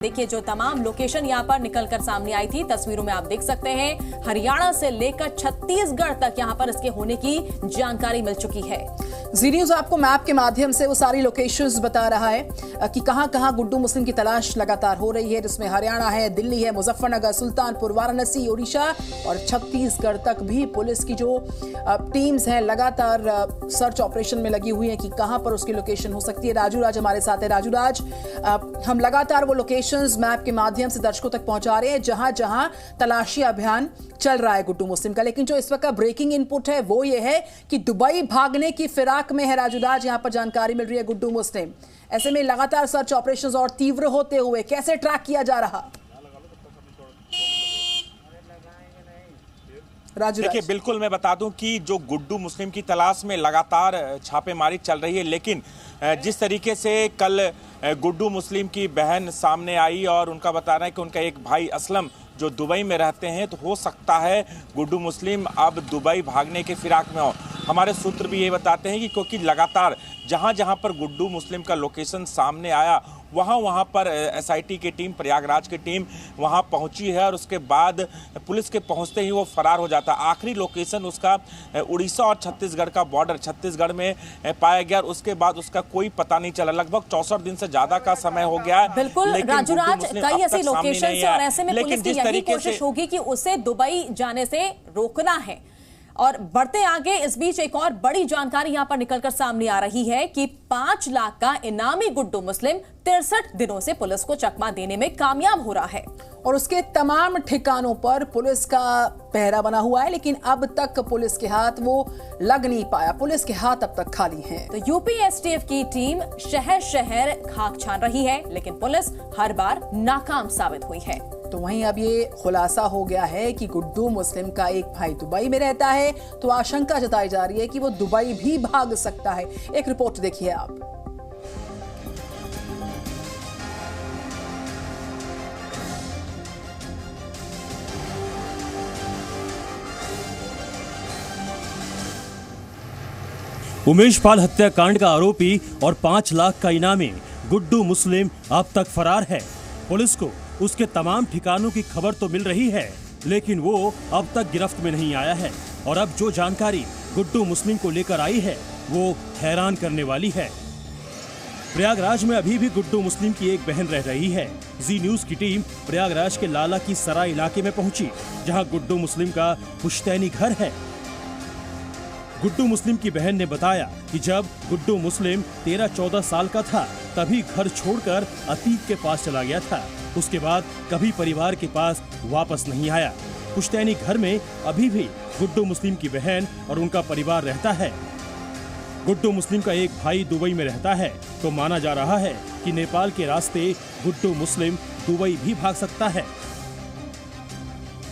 देखिए जो तमाम लोकेशन यहां पर निकलकर सामने आई थी, तस्वीरों में आप देख सकते हैं हरियाणा से लेकर छत्तीसगढ़ तक यहां पर इसके होने की जानकारी मिल चुकी है। जी न्यूज आपको मैप के माध्यम से वो सारी लोकेशंस बता रहा है कि कहां-कहां गुड्डू मुस्लिम की तलाश लगातार हो रही है, जिसमें हरियाणा है, दिल्ली है, मुजफ्फरनगर, सुल्तानपुर, वाराणसी, ओडिशा और छत्तीसगढ़ तक भी पुलिस की जो टीम्स हैं लगातार सर्च ऑपरेशन में लगी हुई है कि कहां पर उसकी लोकेशन हो सकती है। राजू राज हमारे साथ है। राजू राज, हम लगातार वो लोकेशन मैप के माध्यम से दर्शकों तक पहुंचा रहे हैं जहां जहां तलाशी अभियान चल रहा है गुड्डू मुस्लिम का, लेकिन जो इस वक्त ब्रेकिंग इनपुट है वो ये है कि दुबई भागने की फिराक में है राजूराज। यहां पर जानकारी मिल रही है गुड्डू मुस्लिम, ऐसे में लगातार सर्च ऑपरेशंस और तीव्र होते हुए कैसे ट्रैक किया जा रहा? देखिए बिल्कुल, मैं बता दूं कि जो गुड्डू मुस्लिम की तलाश में लगातार छापेमारी चल रही है, लेकिन जिस तरीके से कल गुड्डू मुस्लिम की बहन सामने आई और उनका बताना है कि उनका एक भाई असलम जो दुबई में रहते हैं, तो हो सकता है गुड्डू मुस्लिम अब दुबई भागने के फिराक में हो। हमारे सूत्र भी ये बताते हैं कि क्योंकि लगातार जहां जहां पर गुड्डू मुस्लिम का लोकेशन सामने आया वहां पर एसआईटी की टीम, प्रयागराज की टीम वहां पहुंची है और उसके बाद पुलिस के पहुंचते ही वो फरार हो जाता। आखिरी लोकेशन उसका उड़ीसा और छत्तीसगढ़ का बॉर्डर छत्तीसगढ़ में पाया गया और उसके बाद उसका कोई पता नहीं चला। लगभग 64 दिन से ज्यादा का समय हो गया है। बिल्कुल राजूराज, कई ऐसी लोकेशन है और ऐसे में पुलिस की यही कोशिश होगी कि उसे दुबई जाने से रोकना है। और बढ़ते आगे, इस बीच एक और बड़ी जानकारी यहां पर निकलकर सामने आ रही है कि 5 लाख का इनामी गुड्डू मुस्लिम 63 दिनों से पुलिस को चकमा देने में कामयाब हो रहा है और उसके तमाम ठिकानों पर पुलिस का पहरा बना हुआ है, लेकिन अब तक पुलिस के हाथ वो लग नहीं पाया। पुलिस के हाथ अब तक खाली हैं। तो यूपी एसटीएफ की टीम शहर शहर खाक छान रही है, लेकिन पुलिस हर बार नाकाम साबित हुई है। तो वहीं अब ये खुलासा हो गया है कि गुड्डू मुस्लिम का एक भाई दुबई में रहता है, तो आशंका जताई जा रही है कि वो दुबई भी भाग सकता है। एक रिपोर्ट देखिए आप। उमेश पाल हत्याकांड का आरोपी और 5 लाख का इनामी गुड्डू मुस्लिम अब तक फरार है। पुलिस को उसके तमाम ठिकानों की खबर तो मिल रही है, लेकिन वो अब तक गिरफ्त में नहीं आया है। और अब जो जानकारी गुड्डू मुस्लिम को लेकर आई है वो हैरान करने वाली है। प्रयागराज में अभी भी गुड्डू मुस्लिम की एक बहन रह रही है। जी न्यूज की टीम प्रयागराज के लाला की सराय इलाके में पहुंची, जहां गुड्डू मुस्लिम का पुश्तैनी घर है। गुड्डू मुस्लिम की बहन ने बताया कि जब गुड्डू मुस्लिम 13-14 साल का था तभी घर छोड़कर अतीक के पास चला गया था। उसके बाद कभी परिवार के पास वापस नहीं आया। पुश्तैनी घर में अभी भी गुड्डू मुस्लिम की बहन और उनका परिवार रहता है। गुड्डू मुस्लिम का एक भाई दुबई में रहता है, तो माना जा रहा है कि नेपाल के रास्ते गुड्डू मुस्लिम दुबई भी भाग सकता है।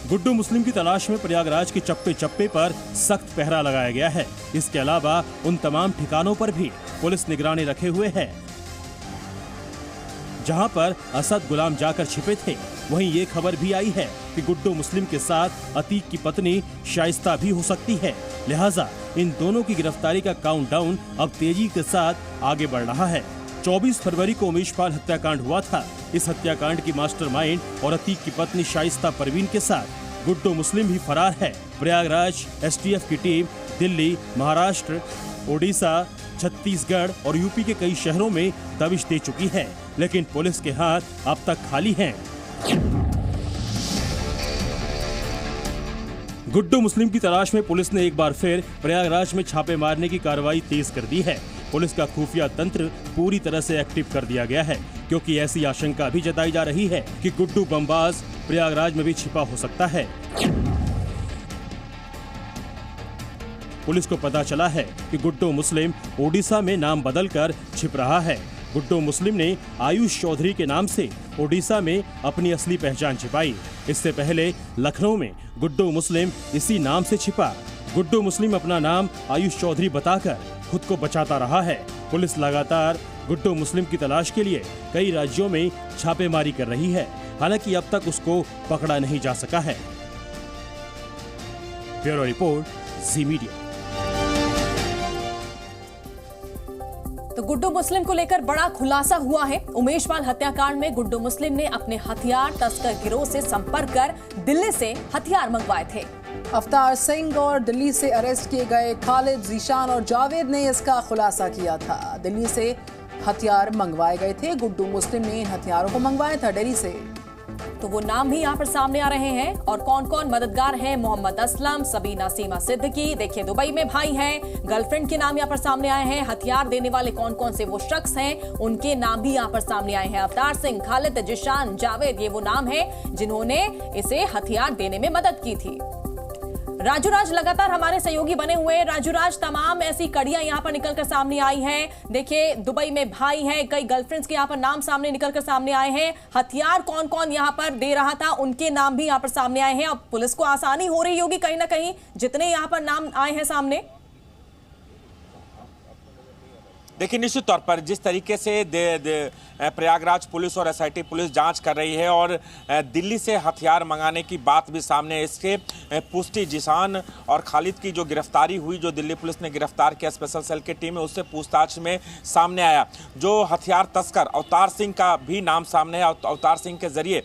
गुड्डू मुस्लिम की तलाश में प्रयागराज के चप्पे चप्पे पर सख्त पहरा लगाया गया है। इसके अलावा उन तमाम ठिकानों पर भी पुलिस निगरानी रखे हुए है जहां पर असद गुलाम जाकर छिपे थे। वहीं ये खबर भी आई है कि गुड्डू मुस्लिम के साथ अतीक की पत्नी शाइस्ता भी हो सकती है। लिहाजा इन दोनों की गिरफ्तारी का काउंटडाउन अब तेजी के साथ आगे बढ़ रहा है। 24 फरवरी को उमेश पाल हत्याकांड हुआ था। इस हत्याकांड की मास्टरमाइंड और अतीक की पत्नी शाइस्ता परवीन के साथ गुड्डू मुस्लिम भी फरार है। प्रयागराज एसटीएफ की टीम दिल्ली, महाराष्ट्र, ओडिशा, छत्तीसगढ़ और यूपी के कई शहरों में दबिश दे चुकी है, लेकिन पुलिस के हाथ अब तक खाली हैं। गुड्डू मुस्लिम की तलाश में पुलिस ने एक बार फिर प्रयागराज में छापे मारने की कार्रवाई तेज कर दी है। पुलिस का खुफिया तंत्र पूरी तरह से एक्टिव कर दिया गया है, क्योंकि ऐसी आशंका भी जताई जा रही है कि गुड्डू बमबाज प्रयागराज में भी छिपा हो सकता है। पुलिस को पता चला है कि गुड्डू मुस्लिम ओडिशा में नाम बदलकर छिप रहा है। गुड्डू मुस्लिम ने आयुष चौधरी के नाम से ओडिशा में अपनी असली पहचान छिपाई। इससे पहले लखनऊ में गुड्डू मुस्लिम इसी नाम से छिपा। गुड्डू मुस्लिम अपना नाम आयुष चौधरी बताकर खुद को बचाता रहा है। पुलिस लगातार गुड्डू मुस्लिम की तलाश के लिए कई राज्यों में छापेमारी कर रही है, हालांकि अब तक उसको पकड़ा नहीं जा सका है। ब्यूरो रिपोर्ट, जी मीडिया। तो गुड्डू मुस्लिम को लेकर बड़ा खुलासा हुआ है। उमेश पाल हत्याकांड में गुड्डू मुस्लिम ने अपने हथियार तस्कर गिरोह से संपर्क कर दिल्ली से हथियार मंगवाए थे। अवतार सिंह और दिल्ली से अरेस्ट किए गए खालिद, जीशान और जावेद ने इसका खुलासा किया था। दिल्ली से हथियार मंगवाए गए थे। गुड्डू मुस्लिम ने इन हथियारों को मंगवाया था दिल्ली से। तो वो नाम भी यहाँ पर सामने आ रहे हैं और कौन कौन मददगार हैं। मोहम्मद असलम, सबीना सीमा सिद्दीकी, देखिए दुबई में भाई हैं, गर्लफ्रेंड के नाम यहाँ पर सामने आए हैं। हथियार देने वाले कौन कौन से वो शख्स हैं, उनके नाम भी यहाँ पर सामने आए हैं। अवतार सिंह, खालिद, जिशान, जावेद, ये वो नाम है जिन्होंने इसे हथियार देने में मदद की थी। राजू राज लगातार हमारे सहयोगी बने हुए हैं। राजू राज, तमाम ऐसी कड़ियां यहाँ पर निकलकर सामने आई हैं। देखिए दुबई में भाई हैं, कई गर्लफ्रेंड्स के यहाँ पर नाम सामने निकलकर सामने आए हैं। हथियार कौन कौन यहाँ पर दे रहा था, उनके नाम भी यहाँ पर सामने आए हैं। अब पुलिस को आसानी हो रही होगी कहीं ना कहीं, जितने यहाँ पर नाम आए हैं सामने। देखिए निश्चित तौर पर जिस तरीके से प्रयागराज पुलिस और एसआईटी पुलिस जांच कर रही है और दिल्ली से हथियार मंगाने की बात भी सामने है, इसके पुष्टि जिशान और खालिद की जो गिरफ्तारी हुई, जो दिल्ली पुलिस ने गिरफ्तार किया स्पेशल सेल की टीम में, उससे पूछताछ में सामने आया। जो हथियार तस्कर अवतार सिंह का भी नाम सामने है। अवतार सिंह के जरिए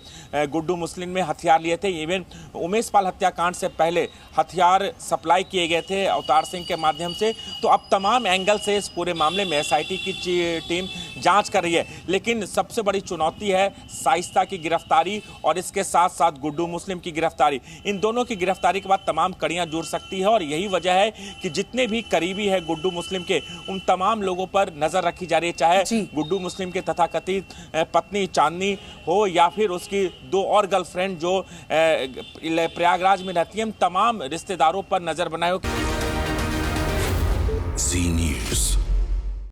गुड्डू मुस्लिम में हथियार लिए थे। इवन उमेश पाल हत्याकांड से पहले हथियार सप्लाई किए गए थे अवतार सिंह के माध्यम से। तो अब तमाम एंगल से इस पूरे मामले में एसआईटी की टीम जांच कर रही है। लेकिन सबसे बड़ी चुनौती है शाइस्ता की गिरफ्तारी और इसके साथ साथ गुड्डू मुस्लिम की गिरफ्तारी। इन दोनों की गिरफ्तारी के बाद तमाम कड़ियां जुड़ सकती है और यही वजह है कि जितने भी करीबी है गुड्डू मुस्लिम के, उन तमाम लोगों पर नजर रखी जा रही है। चाहे गुड्डू मुस्लिम के तथाकथित पत्नी चांदनी हो या फिर उसकी दो और गर्लफ्रेंड जो प्रयागराज में रहती है, तमाम रिश्तेदारों पर नजर बनाए।